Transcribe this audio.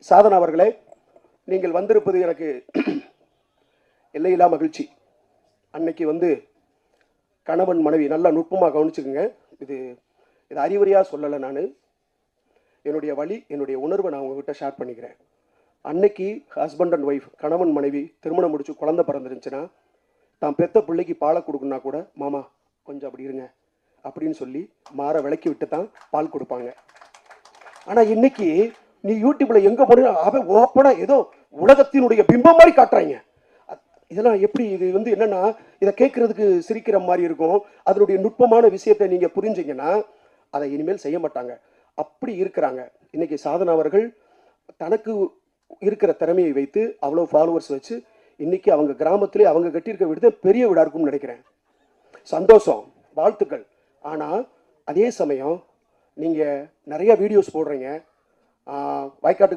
சாதனா அவர்களே, நீங்கள் வந்திருப்பது எனக்கு எல்லையில்லா மகிழ்ச்சி. அன்னைக்கு கணவன் மனைவி நல்லா நுட்பமாக கவனிச்சுக்குங்க. இது இது அறிவுரையாக சொல்லலை. நான் என்னுடைய வழி, என்னுடைய உணர்வை நான் உங்ககிட்ட ஷேர் பண்ணிக்கிறேன். அன்னைக்கு ஹஸ்பண்ட் அண்ட் ஒய்ஃப், கணவன் மனைவி திருமணம் முடிச்சு குழந்தை பிறந்துருந்துச்சுன்னா, தான் பெத்த பிள்ளைக்கு பாலை கொடுக்குன்னா கூட, மாமா கொஞ்சம் அப்படி இருங்க அப்படின்னு சொல்லி மாற விளக்கி விட்டு தான் பால் கொடுப்பாங்க. ஆனால் இன்னைக்கு நீ யூடியூப்ல எங்க போன அவன் ஓப்பனா ஏதோ உலகத்தினுடைய பிம்பம் மாதிரி காட்டுறாங்க. இதெல்லாம் எப்படி? இது என்னன்னா, இதை கேட்கறதுக்கு சிரிக்கிற மாதிரி இருக்கும். அதனுடைய நுட்பமான விஷயத்தை நீங்க புரிஞ்சீங்கன்னா அதை இனிமேல் செய்ய மாட்டாங்க. அப்படி இருக்கிறாங்க. இன்னைக்கு சாதனா அவர்கள் தனக்கு இருக்கிற திறமையை வைத்து அவ்வளோ ஃபாலோவர்ஸ் வச்சு இன்னைக்கு அவங்க கிராமத்திலே அவங்க கட்டியிருக்க வீடு பெரிய வீடா இருக்கும்னு நினைக்கிறேன். சந்தோஷம், வாழ்த்துக்கள். ஆனால் அதே சமயம் நீங்க நிறைய வீடியோஸ் போடுறீங்க. வாய்க்காட்டு